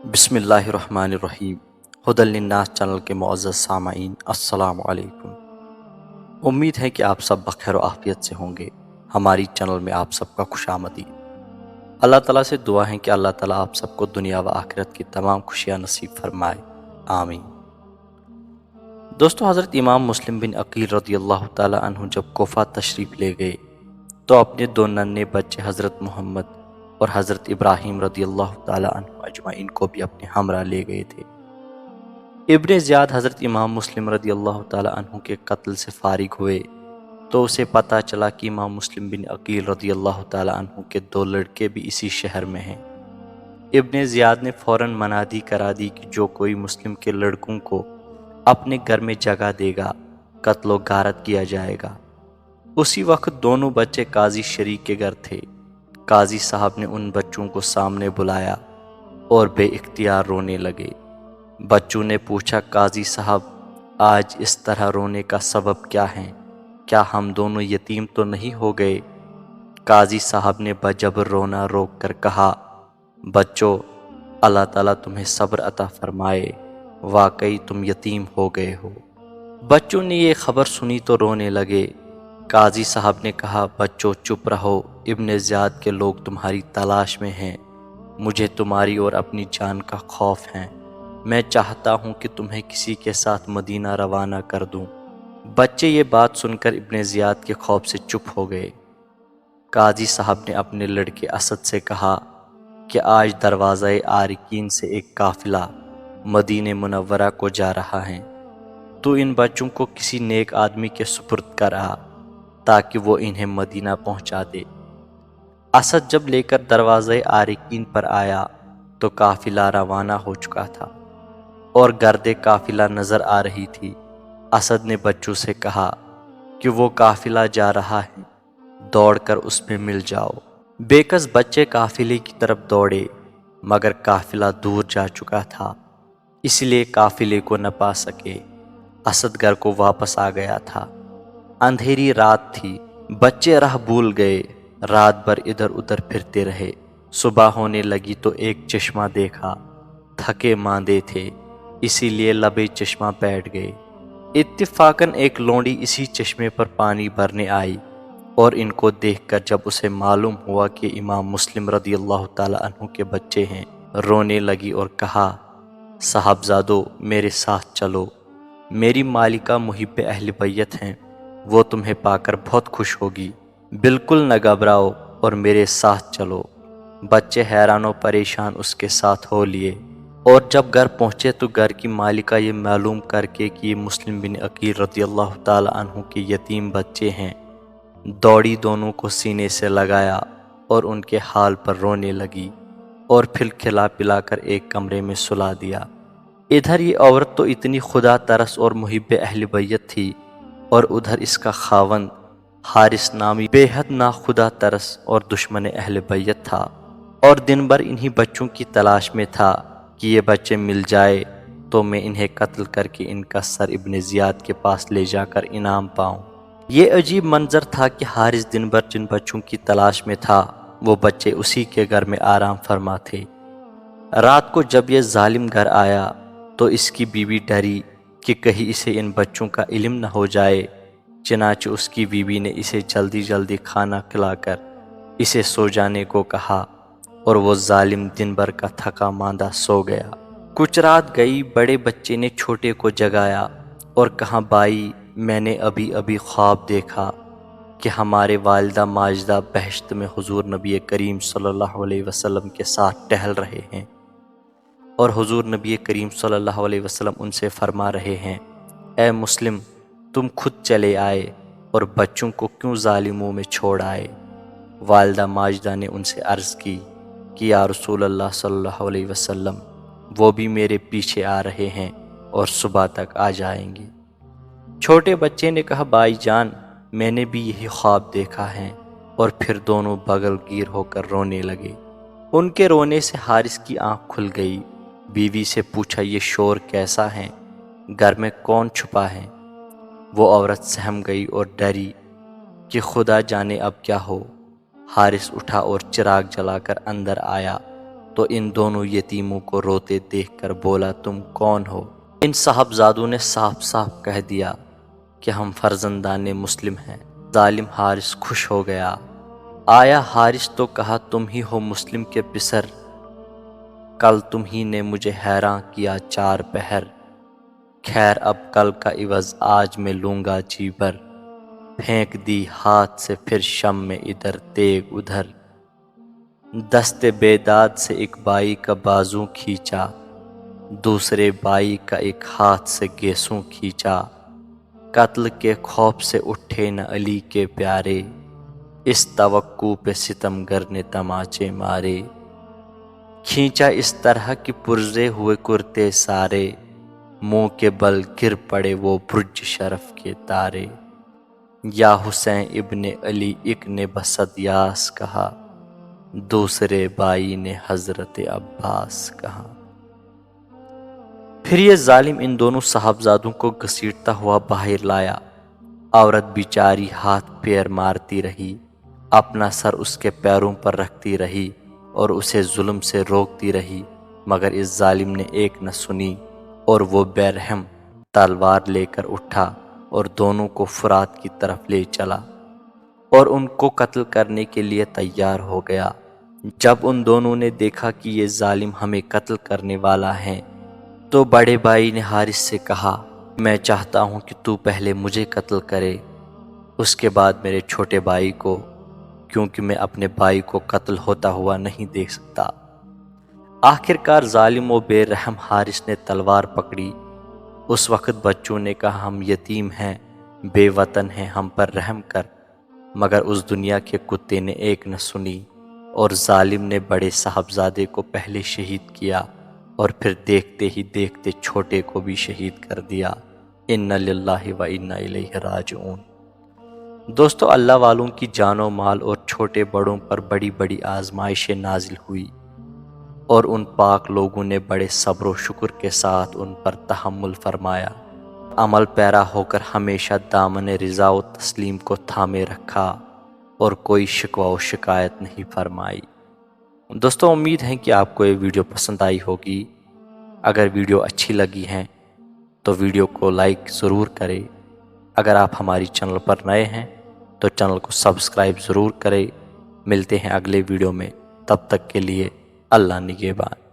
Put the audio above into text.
بسم اللہ الرحمن الرحیم۔ ہدی للناس چینل کے معزز سامعین، السلام علیکم۔ امید ہے کہ آپ سب بخیر و عافیت سے ہوں گے۔ ہماری چینل میں آپ سب کا خوش آمدید۔ اللہ تعالیٰ سے دعا ہے کہ اللہ تعالیٰ آپ سب کو دنیا و آخرت کی تمام خوشیاں نصیب فرمائے، آمین۔ دوستو، حضرت امام مسلم بن عقیل رضی اللہ تعالیٰ عنہ جب کوفہ تشریف لے گئے تو اپنے دو ننھے بچے حضرت محمد اور حضرت ابراہیم رضی اللہ تعالیٰ عنہ اجمعین کو بھی اپنے ہمراہ لے گئے تھے۔ ابن زیاد حضرت امام مسلم رضی اللہ تعالیٰ عنہ کے قتل سے فارغ ہوئے تو اسے پتہ چلا کہ امام مسلم بن عقیل رضی اللہ تعالیٰ عنہ کے دو لڑکے بھی اسی شہر میں ہیں۔ ابن زیاد نے فوراً منادی کرا دی کہ جو کوئی مسلم کے لڑکوں کو اپنے گھر میں جگہ دے گا قتل و غارت کیا جائے گا۔ اسی وقت دونوں بچے قاضی شریک کے گھر تھے۔ قاضی صاحب نے ان بچوں کو سامنے بلایا اور بے اختیار رونے لگے۔ بچوں نے پوچھا، قاضی صاحب آج اس طرح رونے کا سبب کیا ہے؟ کیا ہم دونوں یتیم تو نہیں ہو گئے؟ قاضی صاحب نے بجبر رونا روک کر کہا، بچوں، اللہ تعالیٰ تمہیں صبر عطا فرمائے، واقعی تم یتیم ہو گئے ہو۔ بچوں نے یہ خبر سنی تو رونے لگے۔ قاضی صاحب نے کہا، بچوں چپ رہو، ابن زیاد کے لوگ تمہاری تلاش میں ہیں، مجھے تمہاری اور اپنی جان کا خوف ہے، میں چاہتا ہوں کہ تمہیں کسی کے ساتھ مدینہ روانہ کر دوں۔ بچے یہ بات سن کر ابن زیاد کے خوف سے چپ ہو گئے۔ قاضی صاحب نے اپنے لڑکے اسد سے کہا کہ آج دروازہ عارقین سے ایک قافلہ مدینہ منورہ کو جا رہا ہے، تو ان بچوں کو کسی نیک آدمی کے سپرد کر آ تاکہ وہ انہیں مدینہ پہنچا دے۔ اسد جب لے کر دروازہ عارقین پر آیا تو قافلہ روانہ ہو چکا تھا اور گرد قافلہ نظر آ رہی تھی۔ اسد نے بچوں سے کہا کہ وہ قافلہ جا رہا ہے، دوڑ کر اس میں مل جاؤ۔ بے کس بچے قافلے کی طرف دوڑے، مگر قافلہ دور جا چکا تھا، اس لیے قافلے کو نہ پا سکے۔ اسد گھر کو واپس آ گیا تھا۔ اندھیری رات تھی، بچے راہ بھول گئے، رات بھر ادھر ادھر پھرتے رہے۔ صبح ہونے لگی تو ایک چشمہ دیکھا، تھکے ماندے تھے، اسی لیے لبے چشمہ بیٹھ گئے۔ اتفاقاً ایک لونڈی اسی چشمے پر پانی بھرنے آئی اور ان کو دیکھ کر جب اسے معلوم ہوا کہ امام مسلم رضی اللہ تعالیٰ عنہ کے بچے ہیں، رونے لگی اور کہا، صاحبزادو میرے ساتھ چلو، میری مالکہ محب اہل بیت ہیں، وہ تمہیں پا کر بہت خوش ہوگی، بالکل نہ گھبراؤ اور میرے ساتھ چلو۔ بچے حیران و پریشان اس کے ساتھ ہو لیے، اور جب گھر پہنچے تو گھر کی مالکہ یہ معلوم کر کے کہ یہ مسلم بن عقیل رضی اللہ تعالی عنہ کے یتیم بچے ہیں، دوڑی دونوں کو سینے سے لگایا اور ان کے حال پر رونے لگی اور پھر کھلا پلا کر ایک کمرے میں سلا دیا۔ ادھر یہ عورت تو اتنی خدا ترس اور محب اہل بیت تھی، اور ادھر اس کا خاوند حارث نامی بے حد ناخدا ترس اور دشمن اہل بیت تھا، اور دن بھر انہی بچوں کی تلاش میں تھا کہ یہ بچے مل جائے تو میں انہیں قتل کر کے ان کا سر ابن زیاد کے پاس لے جا کر انعام پاؤں۔ یہ عجیب منظر تھا کہ حارث دن بھر جن بچوں کی تلاش میں تھا وہ بچے اسی کے گھر میں آرام فرما تھے۔ رات کو جب یہ ظالم گھر آیا تو اس کی بیوی ڈری کہ کہیں اسے ان بچوں کا علم نہ ہو جائے، چنانچہ اس کی بیوی نے اسے جلدی جلدی کھانا کھلا کر اسے سو جانے کو کہا، اور وہ ظالم دن بھر کا تھکا ماندہ سو گیا۔ کچھ رات گئی، بڑے بچے نے چھوٹے کو جگایا اور کہا، بھائی میں نے ابھی ابھی خواب دیکھا کہ ہمارے والدہ ماجدہ بہشت میں حضور نبی کریم صلی اللہ علیہ وسلم کے ساتھ ٹہل رہے ہیں، اور حضور نبی کریم صلی اللہ علیہ وسلم ان سے فرما رہے ہیں، اے مسلم تم خود چلے آئے اور بچوں کو کیوں ظالموں میں چھوڑ آئے؟ والدہ ماجدہ نے ان سے عرض کی کہ یا رسول اللہ صلی اللہ علیہ وسلم، وہ بھی میرے پیچھے آ رہے ہیں اور صبح تک آ جائیں گے۔ چھوٹے بچے نے کہا، بھائی جان میں نے بھی یہی خواب دیکھا ہے، اور پھر دونوں بغل گیر ہو کر رونے لگے۔ ان کے رونے سے حارث کی آنکھ کھل گئی۔ بیوی سے پوچھا، یہ شور کیسا ہے؟ گھر میں کون چھپا ہے؟ وہ عورت سہم گئی اور ڈری کہ خدا جانے اب کیا ہو۔ حارث اٹھا اور چراغ جلا کر اندر آیا تو ان دونوں یتیموں کو روتے دیکھ کر بولا تم کون ہو؟ ان صاحبزادوں نے صاف صاف کہہ دیا کہ ہم فرزندان مسلم ہیں۔ ظالم حارث خوش ہو گیا۔ آیا حارث تو کہا تم ہی ہو مسلم کے پسر، کل تم ہی نے مجھے حیراں کیا 4 پہر، خیر اب کل کا عوض آج میں لوں گا جی بھر، پھینک دی ہاتھ سے پھر شم میں ادھر تیغ ادھر، دست بیداد سے ایک بائی کا بازو کھینچا، دوسرے بائی کا ایک ہاتھ سے گیسوں کھینچا، قتل کے خوف سے اٹھے نہ علی کے پیارے، اس توقع پہ ستمگر نے تماچے مارے، کھینچا اس طرح کہ پرزے ہوئے کرتے سارے، منہ کے بل گر پڑے وہ برج شرف کے تارے، یا حسین ابن علی ایک نے بسد یاس کہا، دوسرے بائی نے حضرت عباس کہا۔ پھر یہ ظالم ان دونوں صاحبزادوں کو گھسیٹتا ہوا باہر لایا۔ عورت بیچاری ہاتھ پیر مارتی رہی، اپنا سر اس کے پیروں پر رکھتی رہی اور اسے ظلم سے روکتی رہی، مگر اس ظالم نے ایک نہ سنی، اور وہ بے رحم تلوار لے کر اٹھا اور دونوں کو فرات کی طرف لے چلا اور ان کو قتل کرنے کے لیے تیار ہو گیا۔ جب ان دونوں نے دیکھا کہ یہ ظالم ہمیں قتل کرنے والا ہے تو بڑے بھائی نے حارث سے کہا، میں چاہتا ہوں کہ تو پہلے مجھے قتل کرے، اس کے بعد میرے چھوٹے بھائی کو، کیونکہ میں اپنے بھائی کو قتل ہوتا ہوا نہیں دیکھ سکتا۔ آخر کار ظالم و بے رحم حارث نے تلوار پکڑی۔ اس وقت بچوں نے کہا ہم یتیم ہیں، بے وطن ہیں، ہم پر رحم کر، مگر اس دنیا کے کتے نے ایک نہ سنی اور ظالم نے بڑے صاحبزادے کو پہلے شہید کیا اور پھر دیکھتے ہی دیکھتے چھوٹے کو بھی شہید کر دیا۔ اِنَّ لِلَّهِ وَإِنَّا إِلَيْهِ راجعون۔ دوستو، اللہ والوں کی جان و مال اور چھوٹے بڑوں پر بڑی بڑی آزمائشیں نازل ہوئی اور ان پاک لوگوں نے بڑے صبر و شکر کے ساتھ ان پر تحمل فرمایا، عمل پیرا ہو کر ہمیشہ دامن رضا و تسلیم کو تھامے رکھا اور کوئی شکوہ و شکایت نہیں فرمائی۔ دوستو، امید ہے کہ آپ کو یہ ویڈیو پسند آئی ہوگی۔ اگر ویڈیو اچھی لگی ہے تو ویڈیو کو لائک ضرور کریں۔ اگر آپ ہماری چینل پر نئے ہیں تو چینل کو سبسکرائب ضرور کریں۔ ملتے ہیں اگلے ویڈیو میں، تب تک کے لیے اللہ نگہبان۔